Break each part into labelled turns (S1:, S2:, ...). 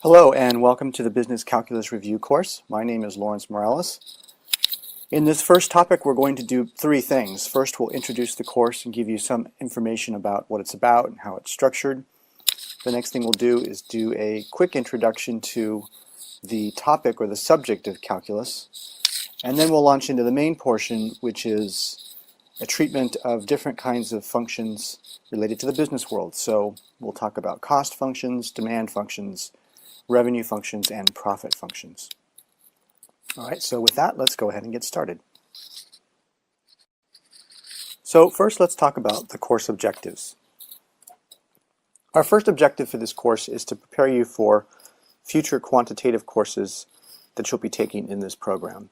S1: Hello and welcome to the Business Calculus Review course. My name is Lawrence Morales. In this first topic we're going to do three things. First, we'll introduce the course and give you some information about what it's about and how it's structured. The next thing we'll do is do a quick introduction to the topic or the subject of calculus. And then we'll launch into the main portion, which is a treatment of different kinds of functions related to the business world. So we'll talk about cost functions, demand functions, revenue functions, and profit functions. All right, so with that, let's go ahead and get started. So first, let's talk about the course objectives. Our first objective for this course is to prepare you for future quantitative courses that you'll be taking in this program.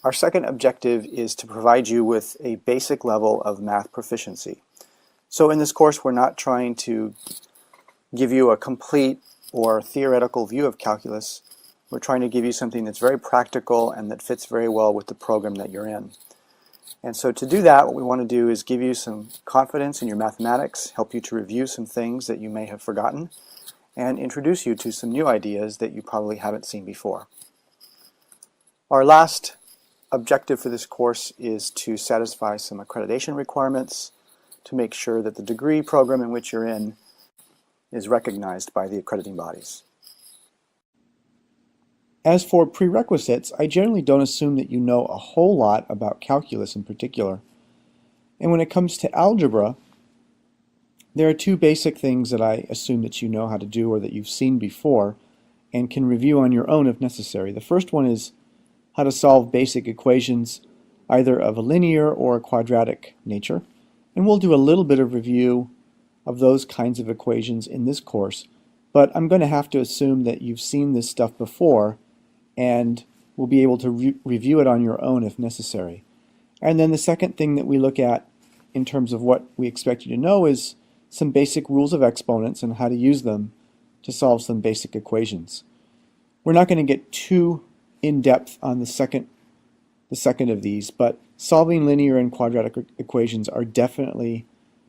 S1: Our second objective is to provide you with a basic level of math proficiency. So in this course, we're not trying to give you a complete or theoretical view of calculus. We're trying to give you something that's very practical and that fits very well with the program that you're in. And so to do that, what we want to do is give you some confidence in your mathematics, help you to review some things that you may have forgotten, and introduce you to some new ideas that you probably haven't seen before. Our last objective for this course is to satisfy some accreditation requirements to make sure that the degree program in which you're in is recognized by the accrediting bodies. As for prerequisites, I generally don't assume that you know a whole lot about calculus in particular. And when it comes to algebra, there are two basic things that I assume that you know how to do or that you've seen before and can review on your own if necessary. The first one is how to solve basic equations either of a linear or a quadratic nature. And we'll do a little bit of review of those kinds of equations in this course, but I'm going to have to assume that you've seen this stuff before and will be able to review it on your own if necessary. And then the second thing that we look at in terms of what we expect you to know is some basic rules of exponents and how to use them to solve some basic equations. We're not going to get too in-depth on the second of these, but solving linear and quadratic equations are definitely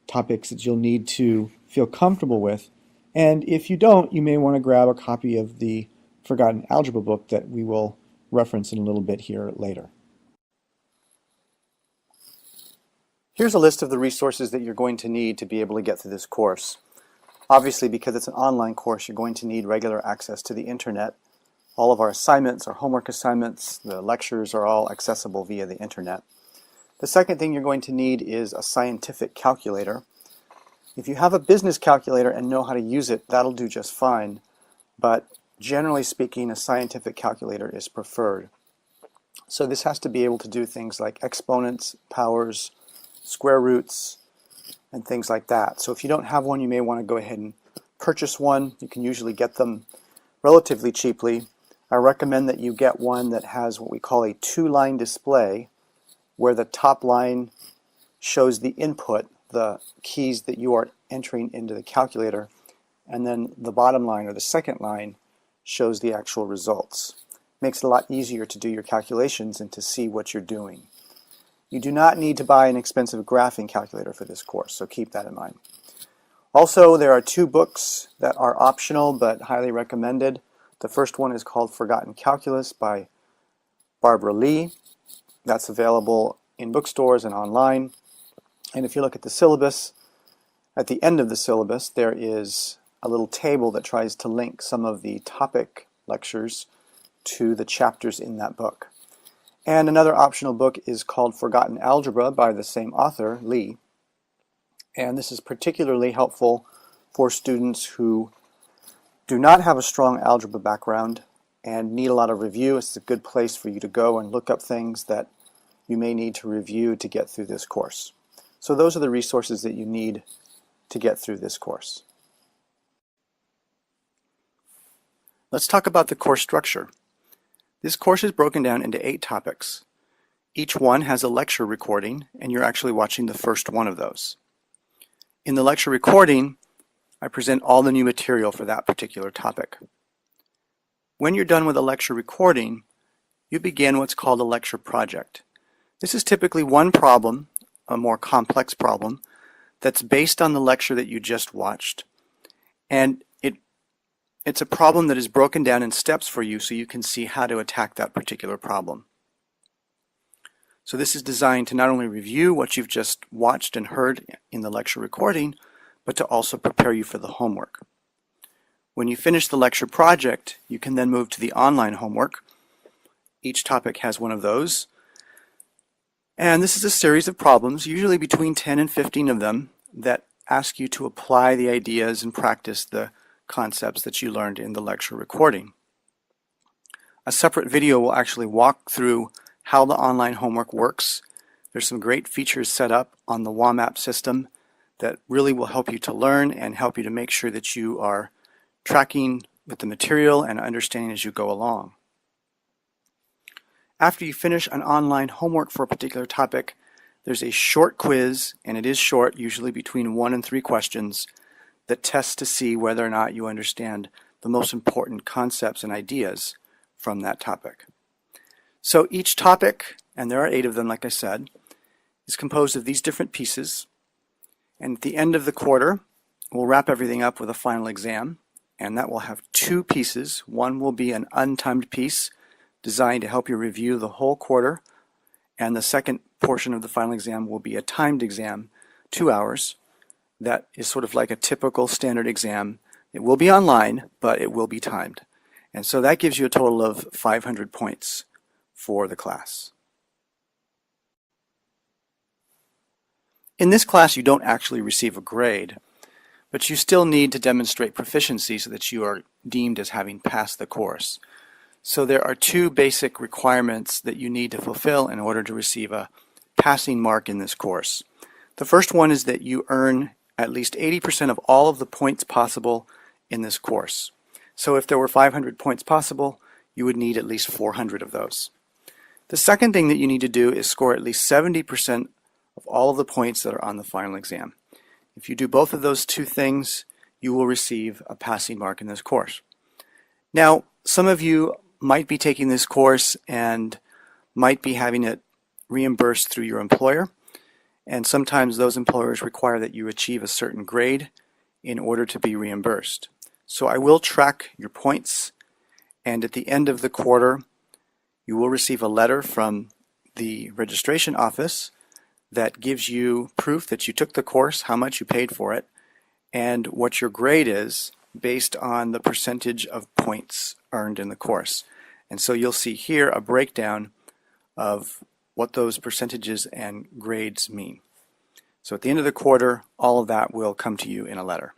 S1: topics that you'll need to feel comfortable with. And if you don't, you may want to grab a copy of the Forgotten Algebra book that we will reference in a little bit here later. Here's a list of the resources that you're going to need to be able to get through this course. Obviously, because it's an online course, you're going to need regular access to the internet. All of our assignments, our homework assignments, the lectures are all accessible via the internet. The second thing you're going to need is a scientific calculator. If you have a business calculator and know how to use it, that'll do just fine. But generally speaking, a scientific calculator is preferred. So this has to be able to do things like exponents, powers, square roots, and things like that. So if you don't have one, you may want to go ahead and purchase one. You can usually get them relatively cheaply. I recommend that you get one that has what we call a two-line display, where the top line shows the input, the keys that you are entering into the calculator, and then the bottom line or the second line shows the actual results. Makes it a lot easier to do your calculations and to see what you're doing. You do not need to buy an expensive graphing calculator for this course, so keep that in mind. Also, there are two books that are optional but highly recommended. The first one is called Forgotten Calculus by Barbara Lee. That's available in bookstores and online. And if you look at the syllabus, at the end of the syllabus there is a little table that tries to link some of the topic lectures to the chapters in that book. And another optional book is called Forgotten Algebra by the same author, Lee. And this is particularly helpful for students who do not have a strong algebra background and need a lot of review. It's a good place for you to go and look up things that you may need to review to get through this course. So those are the resources that you need to get through this course. Let's talk about the course structure. This course is broken down into 8 topics. Each one has a lecture recording, and you're actually watching the first one of those. In the lecture recording, I present all the new material for that particular topic. When you're done with a lecture recording, you begin what's called a lecture project. This is typically one problem, a more complex problem, that's based on the lecture that you just watched. And it it's a problem that is broken down in steps for you so you can see how to attack that particular problem. So this is designed to not only review what you've just watched and heard in the lecture recording, but to also prepare you for the homework. When you finish the lecture project, you can then move to the online homework. Each topic has one of those. And this is a series of problems, usually between 10 and 15 of them, that ask you to apply the ideas and practice the concepts that you learned in the lecture recording. A separate video will actually walk through how the online homework works. There's some great features set up on the Video1A system that really will help you to learn and help you to make sure that you are tracking with the material and understanding as you go along. After you finish an online homework for a particular topic, there's a short quiz, and it is short, usually between 1 and 3 questions, that tests to see whether or not you understand the most important concepts and ideas from that topic. So each topic, and there are 8 of them like I said, is composed of these different pieces, and at the end of the quarter we'll wrap everything up with a final exam, and that will have 2 pieces. One will be an untimed piece designed to help you review the whole quarter, and the second portion of the final exam will be a timed exam, 2 hours. That is sort of like a typical standard exam. It will be online, but it will be timed. And so that gives you a total of 500 points for the class. In this class, you don't actually receive a grade, but you still need to demonstrate proficiency so that you are deemed as having passed the course. So there are 2 basic requirements that you need to fulfill in order to receive a passing mark in this course. The first one is that you earn at least 80% of all of the points possible in this course. So if there were 500 points possible, you would need at least 400 of those. The second thing that you need to do is score at least 70% of all of the points that are on the final exam. If you do both of those 2 things, you will receive a passing mark in this course. Now, some of you might be taking this course and might be having it reimbursed through your employer, and sometimes those employers require that you achieve a certain grade in order to be reimbursed. So I will track your points, and at the end of the quarter you will receive a letter from the registration office that gives you proof that you took the course, how much you paid for it, and what your grade is based on the percentage of points earned in the course. And so you'll see here a breakdown of what those percentages and grades mean. So at the end of the quarter, all of that will come to you in a letter.